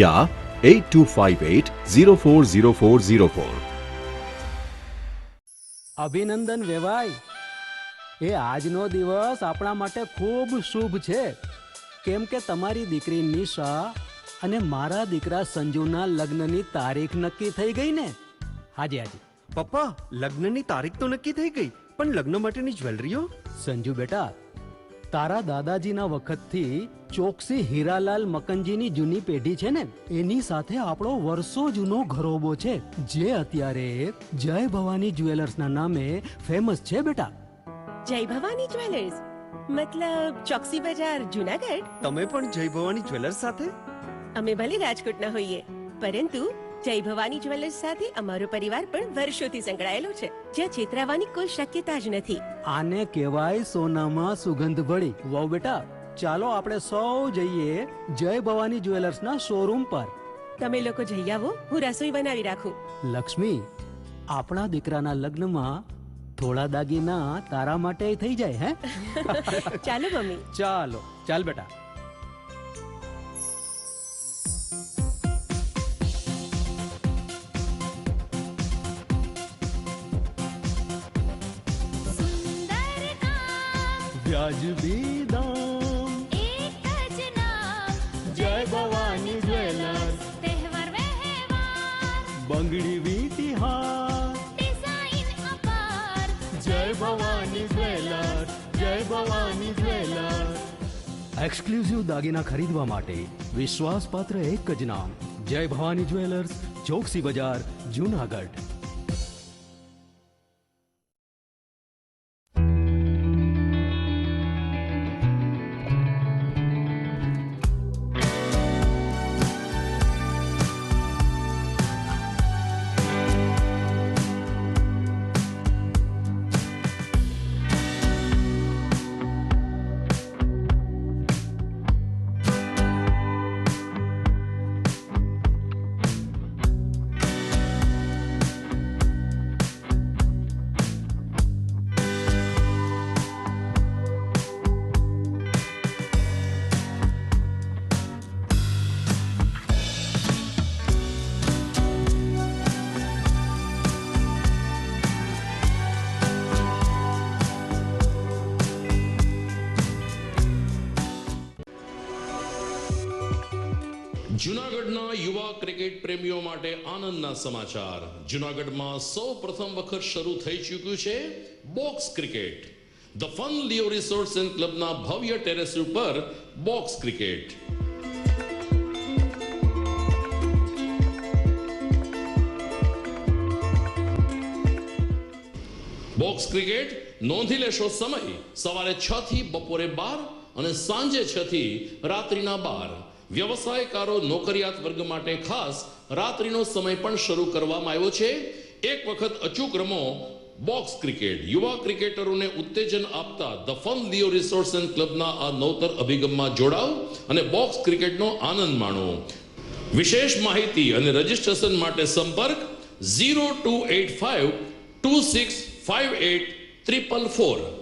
या 8258040404. અભિનંદન વેવાય, એ આજનો દિવસ આપણા માટે ખૂબ શુભ છે, કેમ કે તમારી દીકરી નિશા અને મારા દીકરા સંજુના લગ્નની તારીખ નક્કી થઈ ગઈ ને. હાજી હાજી પપ્પા, લગ્નની તારીખ તો નક્કી થઈ ગઈ, પણ લગ્ન માટેની જ્વેલરીઓ? સંજુ બેટા, તારા દાદાજીના વખતથી ચોકસી હીરાલાલ મકનજીની જૂની પેઢી છે ને એની સાથે આપણો વર્ષો જૂનો ઘરોબો છે જે અત્યારે જય ભવાની જ્વેલર્સના નામે ફેમસ છે બેટા. જય ભવાની જ્વેલર્સ મતલબ ચોકસી બજાર જુનાગઢ. તમે પણ જય ભવાની જ્વેલર્સ સાથે? અમે ભલે રાજકોટના હોઈએ પરંતુ જય ભવાની જ્વેલર્સ સાથે અમારો પરિવાર પણ વર્ષોથી સંકળાયેલો છે, જ્યાં છેતરાવાની કોઈ શક્યતા જ નથી. આને કહેવાય સોનામાં સુગંધ ભળી. વાવ બેટા, ચાલો આપણે સૌ જઈએ જય ભવાની જ્વેલર્સના શોરૂમ પર. તમે લોકો જઈ આવો, હું રસોઈ બનાવી રાખું. લક્ષ્મી, આપણા દીકરાના લગ્નમાં થોડા દાગીના તારા માટે થઈ જાય હે? ચાલો મમ્મી. ચાલો ચાલ બેટા. વ્યાજબી દામ એક જ નામ જય ભવાની જ્વેલર્સ. તહેવાર વ્યવહાર બંગડી વીટી હાર ડિઝાઇન અપાર જય ભવાની જ્વેલર્સ. જય ભવાની જ્વેલર્સ. એક્સક્લુઝિવ દાગીના ખરીદવા માટે વિશ્વાસપાત્ર એક જ નામ જય ભવાની જ્વેલર્સ, ચોકસી બજાર, જુનાગઢ. જૂનાગઢના યુવા ક્રિકેટ પ્રેમીઓ માટે આનંદના સમાચાર. જૂનાગઢમાં સૌ પ્રથમ વખત શરૂ થઈ ચૂક્યું છે box cricket. The fun Leo resorts and ક્લબના ભવ્ય ટેરેસ ઉપર બોક્સ ક્રિકેટ. બોક્સ ક્રિકેટ નોંધી લેશો સમય સવારે 6 થી બપોરે 12 અને સાંજે 6 થી રાત્રિના 12. વ્યવસાયકારો નોકરિયાત વર્ગ માટે ખાસ રાત્રિનો સમય પણ શરૂ કરવામાં આવ્યો છે. એક વખત અચૂક રમો બોક્સ ક્રિકેટ. યુવા ક્રિકેટરોને ઉત્તેજન આપતા the fun Leo resorts and ક્લબના આ નવતર અભિગમમાં જોડાઓ અને બોક્સ ક્રિકેટનો આનંદ માણો. વિશેષ માહિતી અને રજીસ્ટ્રેશન માટે સંપર્ક 0285 2658 444.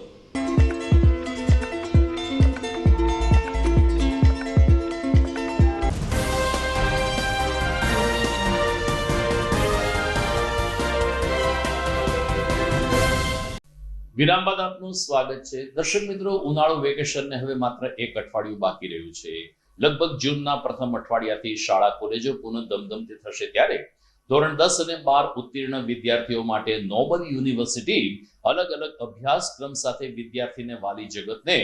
વિરામ બાદ આપનું સ્વાગત છે. દર્શક મિત્રો, ઉનાળુ વેકેશનને હવે માત્ર એક અઠવાડિયું બાકી રહ્યું છે. લગભગ જૂનના પ્રથમ અઠવાડિયાથી શાળા કોલેજો પુનઃ ધમધમતી થશે ત્યારે ધોરણ 10 અને 12 ઉત્તીર્ણ વિદ્યાર્થીઓ માટે નોબલ યુનિવર્સિટી અલગ અલગ અભ્યાસક્રમ સાથે વિદ્યાર્થીને વાલી જગતને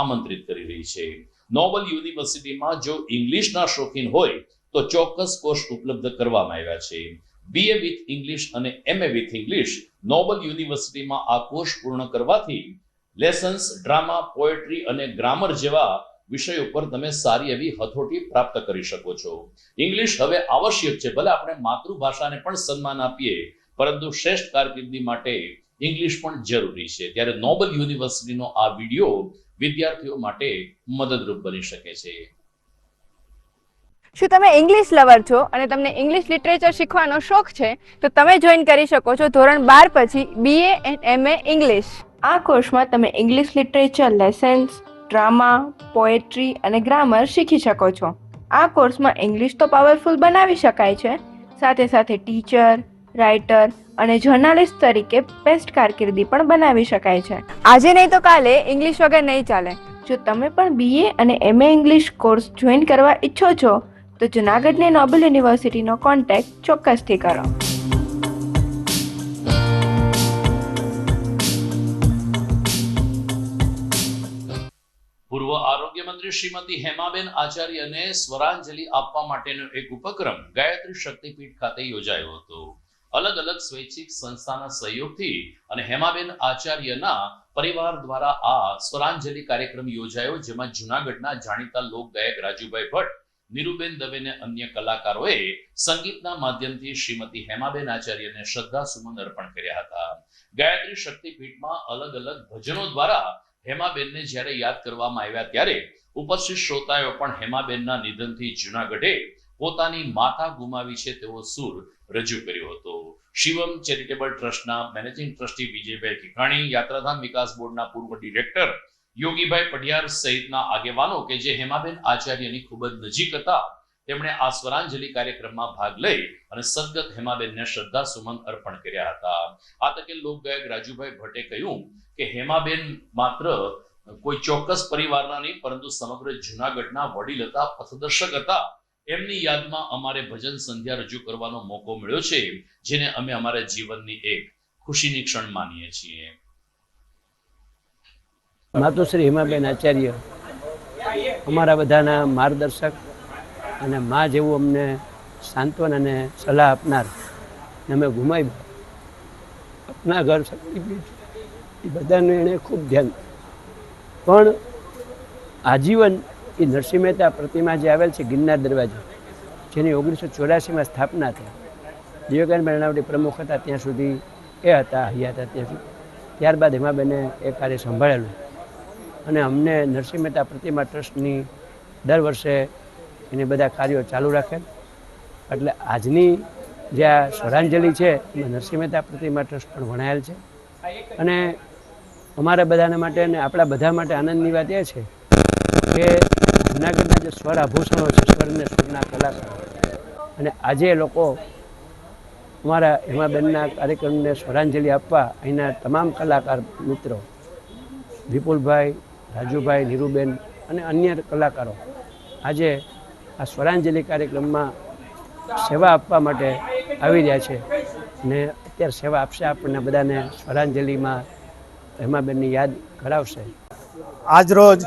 આમંત્રિત કરી રહી છે. નોબલ યુનિવર્સિટીમાં જો ઇંગ્લિશના શોખીન હોય તો ચોક્કસ કોર્સ ઉપલબ્ધ કરવામાં આવ્યા છે. BA વિથ ઇંગ્લિશ અને MA વિથ ઇંગ્લિશ નોબલ યુનિવર્સિટીમાં આ કોર્સ પૂર્ણ કરવાથી લેસન્સ, ડ્રામા, પોએટ્રી અને ગ્રામર જેવા વિષયો પર તમે સારી એવી હથોટી પ્રાપ્ત કરી શકો છો. ઇંગ્લિશ હવે આવશ્યક છે. ભલે આપણે માતૃભાષાને પણ સન્માન આપીએ પરંતુ શ્રેષ્ઠ કારકિર્દી માટે ઇંગ્લિશ પણ જરૂરી છે. ત્યારે નોબલ યુનિવર્સિટીનો આ વિડીયો વિદ્યાર્થીઓ માટે મદદરૂપ બની શકે છે. શું તમે ઇંગ્લિશ લવર છો અને તમને ઇંગ્લિશ લિટરેચર શીખવાનો શોખ છે તો તમે જોઈન કરી શકો છો ધોરણ 12 પછી BA એન્ડ MA ઇંગ્લિશ. આ કોર્સમાં તમે English literature lessons, drama, poetry અને ગ્રામર શીખી શકો છો. આ કોર્સમાં ઇંગ્લિશ તો પાવરફુલ બનાવી શકાય છે, સાથે સાથે ટીચર, રાઇટર અને જર્નાલિસ્ટ તરીકે બેસ્ટ કારકિર્દી પણ બનાવી શકાય છે. આજે નહીં તો કાલે ઇંગ્લિશ વગર નહીં ચાલે. જો તમે પણ BA અને MA ઇંગ્લિશ કોર્સ જોઈન કરવા ઈચ્છો છો તો જૂનાગઢની નોબલ યુનિવર્સિટીનો કોન્ટેક્ટ ચોક્કસથી કરો. પૂર્વ આરોગ્ય મંત્રી ગાયત્રી શ્રીમતી હેમાબેન આચાર્યને સ્વરાંજલિ આપવા માટેનો એક ઉપક્રમ ગાયત્રી શક્તિપીઠ ખાતે યોજાયો હતો. અલગ અલગ સ્વૈચ્છિક સંસ્થાના સહયોગથી અને હેમાબેન આચાર્યના પરિવાર દ્વારા આ સ્વરાંજલિ કાર્યક્રમ યોજાયો, જેમાં જૂનાગઢના જાણીતા લોક ગાયક રાજુભાઈ ભટ્ટ, નીરુબેન દવે અને અન્ય કલાકારોએ સંગીતના માધ્યમથી શ્રીમતી હેમાબેન આચાર્યને શ્રદ્ધા સુમન અર્પણ કર્યા હતા. ગાયત્રી શક્તિપીઠમાં અલગ અલગ ભજનો દ્વારા હેમાબેનને જ્યારે યાદ કરવામાં આવ્યા ત્યારે ઉપસ્થિત શ્રોતાઓ પણ હેમાબેનના નિધનથી જૂનાગઢે પોતાની માતા ગુમાવી છે તેવો સૂર રજૂ કર્યો હતો. શિવમ ચેરિટેબલ ટ્રસ્ટના મેનેજિંગ ટ્રસ્ટી વિજયભાઈ કિકાણી, યાત્રાધામ વિકાસ બોર્ડના પૂર્વ ડિરેક્ટર યોગીભાઈ પઢિયાર સહિતના આગેવાનો કે જે હેમાબેન આચાર્યની ખૂબ જ નજીક હતા, તેમણે આ સ્વરાંજલિ કાર્યક્રમમાં ભાગ લઈ અને સદગત હેમાબેનને શ્રદ્ધા સુમન અર્પણ કર્યા હતા. આ તકે લોકગાયક રાજુભાઈ ભટ્ટે કહ્યું કે હેમાબેન માત્ર કોઈ ચોક્કસ પરિવારના નહીં પરંતુ સમગ્ર જૂનાગઢના વડીલ હતા, પથદર્શક હતા. એમની યાદમાં અમારે ભજન સંધ્યા રજૂ કરવાનો મોકો મળ્યો છે, જેને અમે અમારા જીવનની એક ખુશીની ક્ષણ માનીએ છીએ. માતુશ્રી હેમાબેન આચાર્ય અમારા બધાના માર્ગદર્શક અને મા જેવું અમને સાંત્વન અને સલાહ આપનાર અમે ગુમાવી આપના ઘર શક્તિપીઠ એ બધાને એણે ખૂબ ધ્યાન, પણ આજીવન એ નરસિંહ મહેતા પ્રતિમા જે આવેલ છે ગિરનાર દરવાજે, જેની 1984માં સ્થાપના થઈ, વિવેકાનંદ મેળાવટી પ્રમુખ હતા ત્યાં સુધી એ હતા, હૈયા હતા ત્યાં સુધી. ત્યારબાદ હેમાબેને એ કાર્ય સંભાળેલું અને અમને નરસિંહ મહેતા પ્રતિમા ટ્રસ્ટની દર વર્ષે એને બધા કાર્યો ચાલુ રાખેલ. એટલે આજની જે આ સ્વરાંજલિ છે એમાં નરસિંહ મહેતા પ્રતિમા ટ્રસ્ટ પણ વણાયેલ છે. અને અમારા બધાના માટે અને આપણા બધા માટે આનંદની વાત એ છે કે જૂનાગઢના જે સ્વર આભૂષણો છે, સ્વર અને સુરના કલાકારો, અને આજે લોકો અમારા હેમાબેનના કાર્યક્રમને સ્વરાંજલિ આપવા અહીંના તમામ કલાકાર મિત્રો વિપુલભાઈ, રાજુભાઈ, નીરુબેન અને અન્ય કલાકારો આજે આ સ્વરાંજલિ કાર્યક્રમમાં સેવા આપવા માટે આવી રહ્યા છે અને અત્યારે સેવા આપશે, આપણને બધાને સ્વરાંજલિમાં હેમાબેનની યાદ કરાવશે. આજરોજ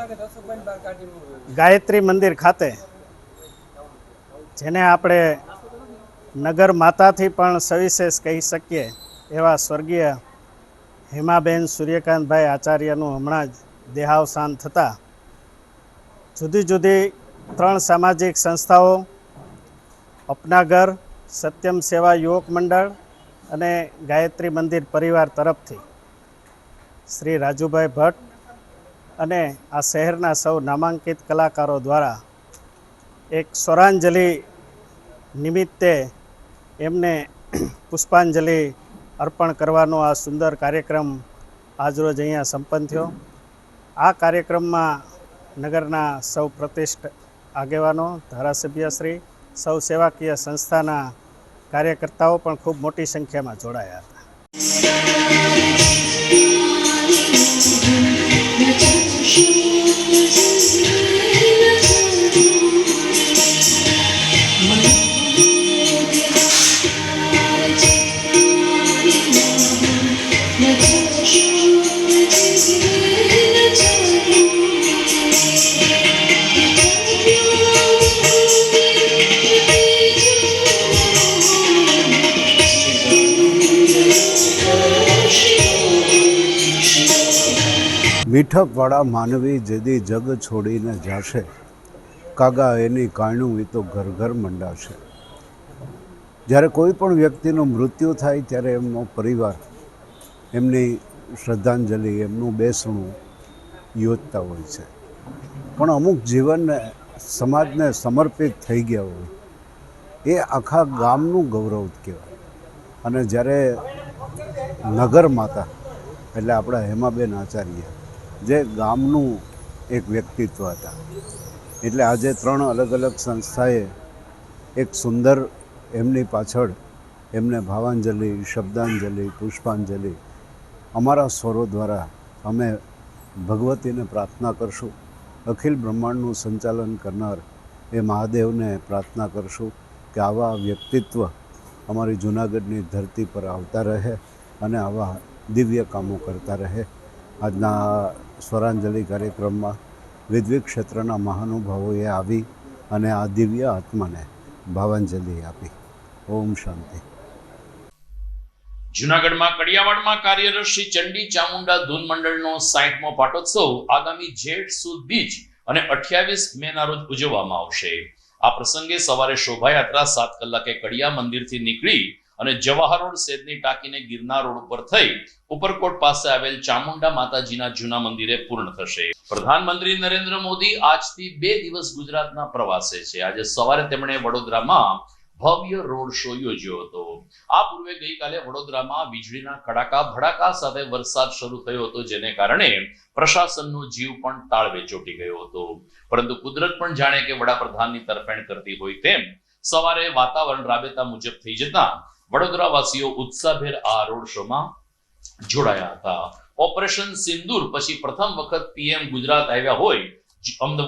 ગાયત્રી મંદિર ખાતે, જેને આપણે નગર માતાથી પણ સવિશેષ કહી શકીએ એવા સ્વર્ગીય હેમાબેન સૂર્યકાંતભાઈ આચાર્યનું હમણાં જ દેહાવસાન થતાં જુદી જુદી 3 સામાજિક સંસ્થાઓ, અપનાઘર, સત્યમ સેવા યુવક મંડળ અને ગાયત્રી મંદિર પરિવાર તરફથી શ્રી રાજુભાઈ ભટ્ટ અને આ શહેરના સૌ નામાંકિત કલાકારો દ્વારા એક સ્વરાંજલિ નિમિત્તે એમને પુષ્પાંજલિ અર્પણ કરવાનો આ સુંદર કાર્યક્રમ આજરોજ અહીંયા સંપન્ન થયો. આ કાર્યક્રમમાં નગરના સૌ પ્રતિષ્ઠિત આગેવાનો, ધારાસભ્યશ્રી, સૌ સેવાકીય સંસ્થાના કાર્યકર્તાઓ પણ ખૂબ મોટી સંખ્યામાં જોડાયા હતા. મીઠપવાળા માનવી જેદી જગ છોડીને જાશે, કાગા એની કાયણું એ તો ઘર ઘર મંડાશે. જ્યારે કોઈ પણ વ્યક્તિનું મૃત્યુ થાય ત્યારે એમનો પરિવાર એમની શ્રદ્ધાંજલિ, એમનું બેસણું યોજતા હોય છે, પણ અમુક જીવનને સમાજને સમર્પિત થઈ ગયા હોય એ આખા ગામનું ગૌરવ કહેવાય. અને જ્યારે નગર માતા એટલે આપણા હેમાબેન આચાર્ય જે ગામનું એક વ્યક્તિત્વ હતા, એટલે આજે 3 અલગ અલગ સંસ્થાએ એક સુંદર એમની પાછળ એમને ભાવાંજલિ, શબ્દાંજલિ, પુષ્પાંજલિ અમારા સ્વરો દ્વારા અમે ભગવતીને પ્રાર્થના કરશું. અખિલ બ્રહ્માંડનું સંચાલન કરનાર એ મહાદેવને પ્રાર્થના કરશું કે આવા વ્યક્તિત્વ અમારી જૂનાગઢની ધરતી પર આવતા રહે અને આવા દિવ્ય કામો કરતા રહે. આજના સ્વરાંજલિ કાર્યક્રમમાં વિદ્યુત ક્ષેત્રના મહાનુભાવોએ આવી અને આ દિવ્ય આત્માને ભાવાંજલિ આપી. ઓમ શાંતિ. જૂનાગઢમાં કડિયાવાડમાં કાર્યરત શ્રી ચંડી ચામુંડા ધૂન મંડળનો 60મો પાટોત્સવ આગામી જેઠ સુદ બીજ અને 28 મેના રોજ ઉજવવામાં આવશે. આ પ્રસંગે સવારે શોભાયાત્રા 7 કલાકે કડિયા મંદિરથી નીકળી અને જવાહર રોડ સેદની ટાંકીને ગિરનાર રોડ ઉપર થઈ ઉપરકોટ પાસે આવેલ ચામુંડા માતાજીના જૂના મંદિરે પૂર્ણ થશે. પ્રધાનમંત્રી નરેન્દ્ર મોદી આજથી 2 દિવસ ગુજરાતના પ્રવાસે છે. આજે સવારે તેમણે વડોદરામાં ભવ્ય રોડ શો યોજ્યો હતો. આ પૂર્વે ગઈકાલે વડોદરામાં વીજળીના કડાકા ભડાકા સાથે વરસાદ શરૂ થયો હતો, જેને કારણે પ્રશાસનનો જીવ પણ તાળવે ચોંટી ગયો હતો. પરંતુ કુદરત પણ જાણે કે વડાપ્રધાનની તરફેણ કરતી હોય તેમ સવારે વાતાવરણ રાબેતા મુજબ થઈ જતા વડોદરાવાસીઓ ઉત્સાહભેર આ રોડ શોમાં જોડાયા હતા. ઓપરેશન સિંદૂર પછી પ્રથમ વખત પીએમ ગુજરાત આવ્યા હોય.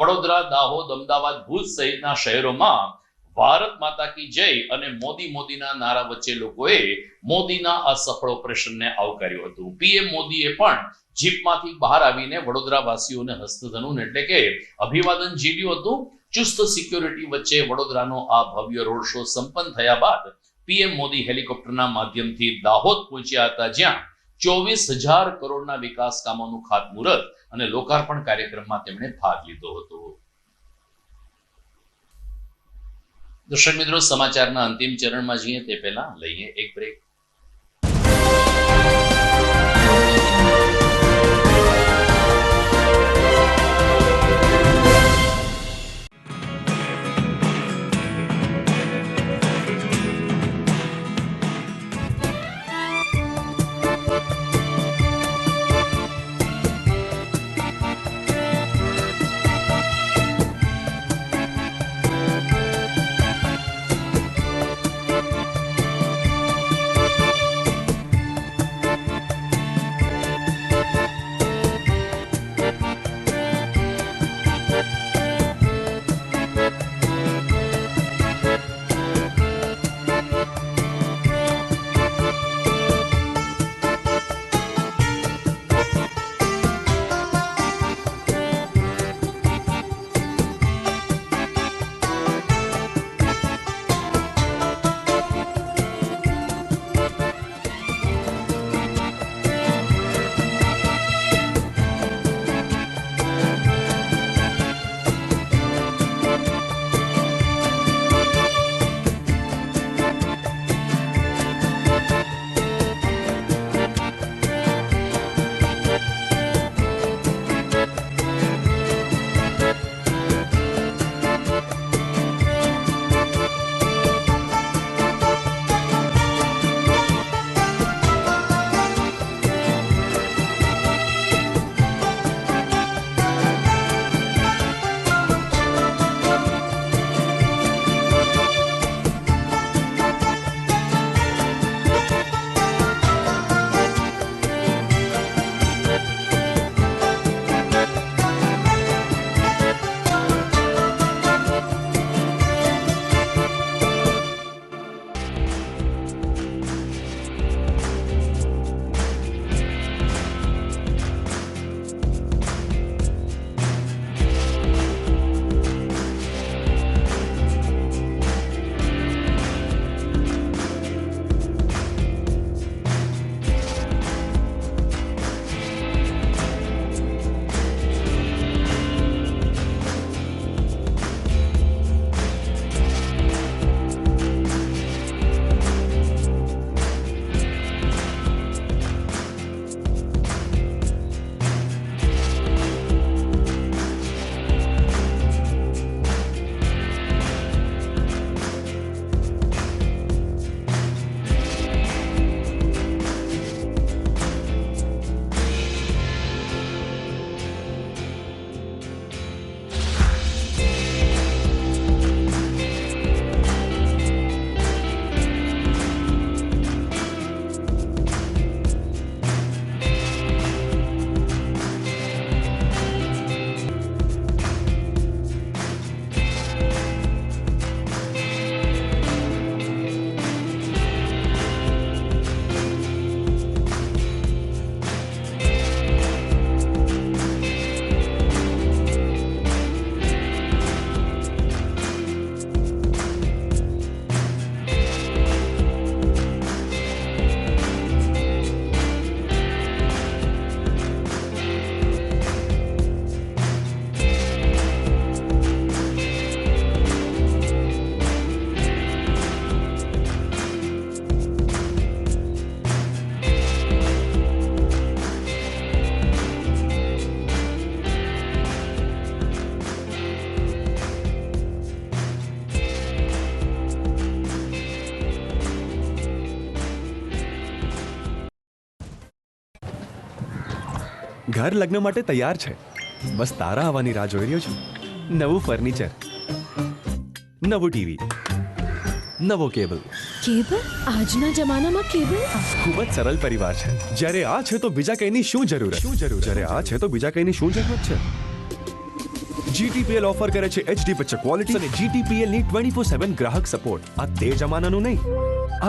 વડોદરા, દાહોદ, અમદાવાદ, ભુજ સહિતના શહેરોમાં ભારત માતા કી જય અને મોદીના નારા વચ્ચે લોકોએ મોદીના આ સફળ ઓપરેશનને આવકાર્યું હતું. પીએમ મોદીએ પણ જીપમાંથી બહાર આવીને વડોદરાવાસીઓને હસ્તધનુન એટલે કે અભિવાદન ઝીલ્યું હતું. ચુસ્ત સિક્યોરિટી વચ્ચે વડોદરાનો આ ભવ્ય રોડ શો સંપન્ન થયા બાદ પીએમ મોદી હેલિકોપ્ટરના માધ્યમથી દાહોદ પહોંચ્યા હતા, જ્યાં 24,000 કરોડના વિકાસ કામોનું ખાતમુહૂર્ત અને લોકાર્પણ કાર્યક્રમમાં તેમણે ભાગ લીધો હતો. દર્શક મિત્રો, સમાચારના અંતિમ ચરણમાં જઈએ તે પહેલા લઈએ એક બ્રેક. ઘર લગ્ન માટે તૈયાર છે. બસ તારા આવવાની રાહ જોઈ રહ્યો છું. નવું ફર્નિચર, નવું ટીવી, નવો કેબલ. કેબલ? આજના જમાનામાં કેબલ? ખૂબ જ સરળ પરિવાર છે. જ્યારે આ છે તો બીજા કઈની શું જરૂર? જ્યારે આ છે તો બીજા કઈની શું જરૂરત છે? GTPL ઓફર કરે છે HD પિક્ચર ક્વોલિટી અને GTPL ની 24/7 ગ્રાહક સપોર્ટ. આ તે જમાનાનું નહીં,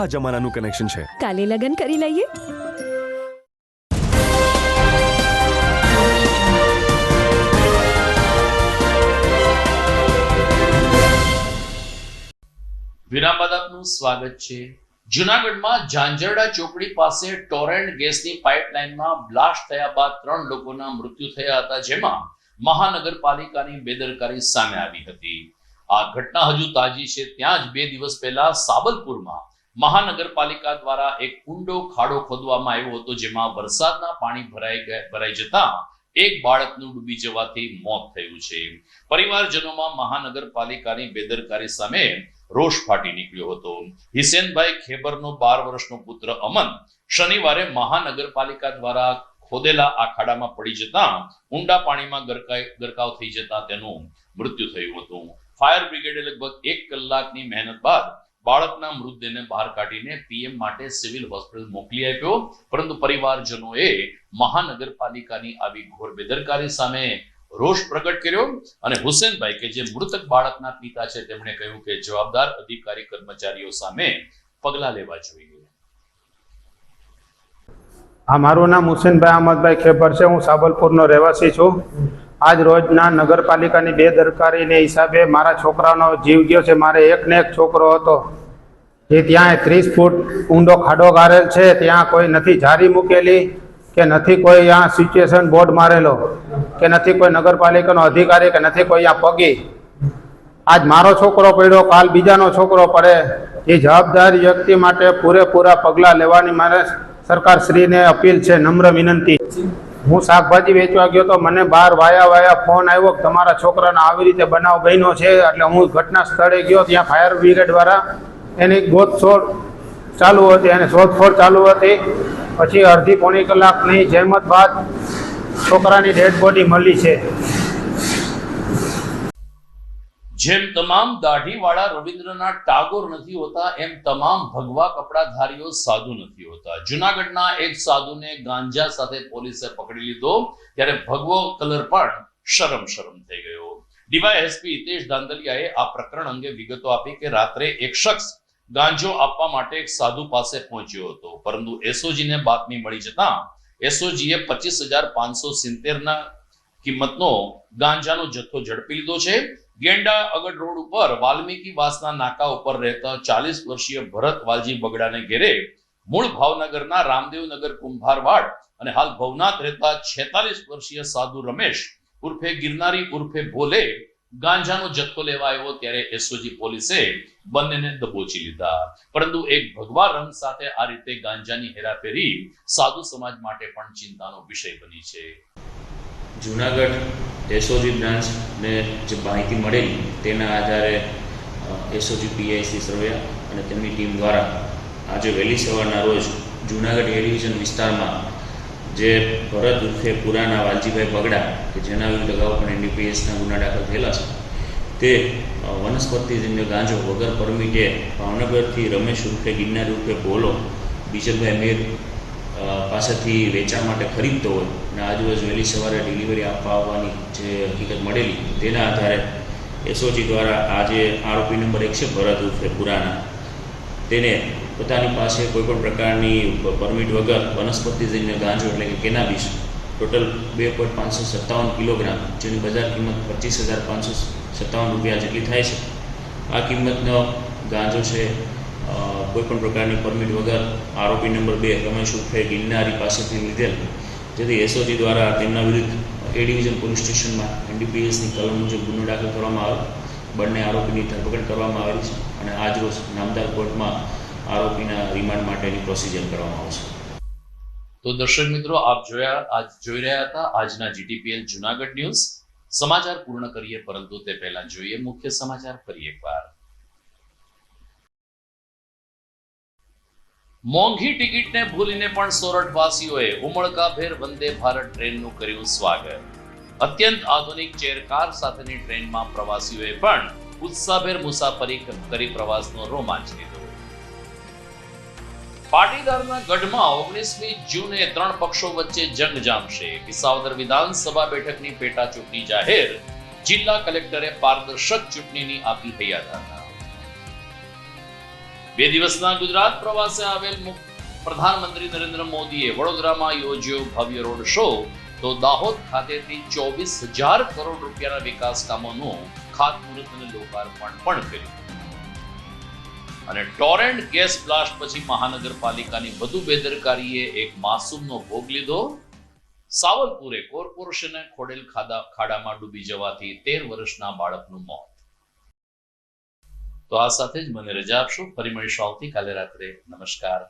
આ જમાનાનું કનેક્શન છે. કાલે લગન કરી લઈએ. વિરામ બાદ આપનું સ્વાગત છે. જૂનાગઢમાં ઝાંઝરડા ચોકડી પાસે ટોરેન્ટ ગેસની પાઇપલાઇનમાં બ્લાસ્ટ થયા બાદ 3 લોકોના મૃત્યુ થયા હતા, જેમાં મહાનગરપાલિકાની બેદરકારી સામે આવી હતી. આ ઘટના હજુ તાજી છે. ત્યાં જ 2 દિવસ પહેલા સાબલપુરમાં મહાનગરપાલિકા દ્વારા એક ઊંડો ખાડો ખોદવામાં આવ્યો હતો, જેમાં વરસાદના પાણી ભરાઈ જતા એક બાળકનું ડૂબી જવાથી મોત થયું છે. પરિવારજનોમાં મહાનગરપાલિકાની બેદરકારી સામે રોષ ફાટી નીકળ્યો હતો. હિસેનભાઈ ખેબરનો 12 વર્ષનો પુત્ર અમન શનિવારે મહાનગરપાલિકા દ્વારા ખોદેલા આ ખાડામાં પડી જતા ઊંડા પાણીમાં ગરકાવ થઈ જતા તેનું મૃત્યુ થયું હતું. ફાયર બ્રિગેડે લગભગ 1 કલાકની મહેનત બાદ બાળકના મૃતદેહને બહાર કાઢીને PM માટે સિવિલ હોસ્પિટલ મોકલી આપ્યો, પરંતુ પરિવારજનોએ મહાનગરપાલિકાની આવી ઘોર બેદરકારી સામે રોષ પ્રગટ કર્યો અને હુસેનભાઈ કે જે મૃતક બાળકના પિતા છે તેમણે કહ્યું કે જવાબદાર અધિકારી કર્મચારીઓ સામે પગલાં લેવા જોઈએ. હા, મારું નામ હુસેનભાઈ અહમદભાઈ ખેબર છે. હું સાબલપુરનો રહેવાસી છું. આજ રોજના નગરપાલિકાની બેદરકારીને હિસાબે મારા છોકરાનો જીવ ગયો છે. મારે એકને એક છોકરો હતો, જે ત્યાં 30 ફૂટ ઊંડો ખાડો ગારેલ છે. ત્યાં કોઈ નથી જારી મૂકેલી કે નથી કોઈ અહીંયા સિચ્યુએશન બોર્ડ મારેલો કે નથી કોઈ નગરપાલિકાનો અધિકારી કે નથી કોઈ અહીંયા પગી. આજ મારો છોકરો પડ્યો, કાલ બીજાનો છોકરો પડે. એ જવાબદાર વ્યક્તિ માટે પૂરેપૂરા પગલાં લેવાની મારે સરકારશ્રીને અપીલ છે, નમ્ર વિનંતી. હું શાકભાજી વેચવા ગયો તો મને બહાર વાયા ફોન આવ્યો કે તમારા છોકરાનો આવી રીતે બનાવ બન્યો છે. એટલે હું ઘટના સ્થળે ગયો. ત્યાં ફાયર બ્રિગેડ દ્વારા એની શોધખોળ ચાલુ હતી. પછી અડધી પોણી કલાકની જહેમત બાદ છોકરાની ડેડ બોડી મળી છે. જેમ તમામ દાઢીવાળા રવિન્દ્રનાથ ટાગોર નથી હોતા, એમ તમામ ભગવા કપડાધારીઓ સાધુ નથી હોતા. જૂનાગઢના એક સાધુને ગાંજા સાથે પોલીસે પકડી લીધો, ત્યારે ભગવો કલર પણ શરમ થઈ ગયો. DYSP હિતેશ ધાંધલિયાએ આ પ્રકરણ અંગે વિગતો આપી કે રાત્રે એક શખ્સ ગાંજો આપવા માટે એક સાધુ પાસે પહોંચ્યો હતો, પરંતુ એસઓજીને બાતમી મળી જતા એસઓજીએ 25,570 ના કિંમતનો ગાંજાનો જથ્થો ઝડપી લીધો છે. ગેંડા અગડ રોડ ઉપર વાલ્મીકી વાસના નાકા ઉપર રહેતા 40 વર્ષીય ભરત વાલજી બગડાને ઘેરે મૂળ ભાવનગરના રામદેવનગર કુંભારવાડ અને હાલ ભવનાથ રહેતા 46 વર્ષીય સાધુ રમેશ ઉર્ફે ગિરનારી ઉર્ફે ભોલે ગાંજાનો જથ્થો લેવા આવ્યો, ત્યારે એસઓજી પોલીસે બંનેને દબોચી લીધા. પરંતુ એક ભગવા રંગ સાથે આ રીતે ગાંજાની હેરાફેરી સાધુ સમાજ માટે પણ ચિંતાનો વિષય બની છે. જૂનાગઢ એસઓજી બ્રાન્ચને જે માહિતી મળેલી તેના આધારે એસઓજી PIC સરવૈયા અને તેમની ટીમ દ્વારા આજે વહેલી સવારના રોજ જૂનાગઢ એ ડિવિઝન વિસ્તારમાં જે ભરત ઉર્ફે પુરાના વાલજીભાઈ બગડા કે જેના વિરુદ્ધ અગાઉ પણ NDPSના ગુના દાખલ થયેલા છે, તે વનસ્પતિજન્ય ગાંજો વગર પરમિટે ભાવનગરથી રમેશ ઉર્ફે ગિરનારી ઉર્ફે ભોલો બીજલભાઈ મેર પાસેથી વેચાણ માટે ખરીદતો હોય અને આજરોજ વહેલી સવારે ડિલિવરી આપવા આવવાની જે હકીકત મળેલી તેના આધારે એસઓજી દ્વારા આજે આરોપી નંબર 1 છે ભરત ઉર્ફે પુરાના, તેને પોતાની પાસે કોઈપણ પ્રકારની પરમિટ વગર વનસ્પતિજન્ય ગાંજો એટલે કે કેનાબિસ ટોટલ 2.557 કિલોગ્રામ, જેની બજાર કિંમત 25,557 રૂપિયા જેટલી થાય છે. આ કિંમતનો ગાંજો છે કોઈપણ પ્રકારની પરમિટ વગર આરોપી નંબર 2 રમેશ ઉર્ફે ગિરનારી પાસેથી લીધેલ, જેથી એસઓજી દ્વારા તેમના વિરુદ્ધ એ ડિવિઝન પોલીસ સ્ટેશનમાં NDPSની કલમ મુજબ ગુનો દાખલ કરવામાં આવ્યો. બંને આરોપીની ધરપકડ કરવામાં આવેલી છે અને આજરોજ નામદાર કોર્ટમાં આરોપીના રિમાન્ડ માટેની પ્રોસિજર કરવામાં આવશે. તો દર્શક મિત્રો, આપ જોઈ રહ્યા હતા આજના GTPL જૂનાગઢ ન્યૂઝ. સમાચાર પૂર્ણ કરીએ, પરંતુ તે પહેલા જોઈએ મુખ્ય સમાચાર ફરી એકવાર. મોંઘી ટિકિટને ભૂલીને પણ સોરઠવાસીઓએ ઉમળકાભેર વંદે ભારત ટ્રેનનું કર્યું સ્વાગત. અત્યંત આધુનિક ચેરકાર સાથેની ટ્રેનમાં પ્રવાસીઓએ પણ ઉત્સાહભેર મુસાફરી કરી પ્રવાસનો રોમાંચ લીધો. પાટીદારના ગઢમાં 19મી જૂને 3 પક્ષો વચ્ચે જંગ જામશે. વિસાવદર વિધાનસભા બેઠકની પેટા ચૂંટણી જાહેર. જિલ્લા કલેક્ટરે પારદર્શક ચૂંટણીની આપી હૈયાધારણા. 2 દિવસના ગુજરાત પ્રવાસે આવેલ પ્રધાનમંત્રી નરેન્દ્ર મોદીએ વડોદરામાં યોજ્યો ભવ્ય રોડ શો, તો દાહોદ ખાતેથી 24,000 કરોડ રૂપિયાના વિકાસ કામોનું ખાતમુહૂર્ત અને લોકાર્પણ પણ કર્યું. અને ટોરેન્ટ ગેસ બ્લાસ્ટ પછી મહાનગરપાલિકાની વધુ બેદરકારીએ એક માસૂમનો ભોગ લીધો. સાવલપુરે કોર્પોરેશને ખોડેલ ખાડામાં ડૂબી જવાથી 13 વર્ષના બાળકનું મોત. તો આ સાથે જ મને રજા આપશો. ફરી મળીશું આવતીકાલે રાત્રે. નમસ્કાર.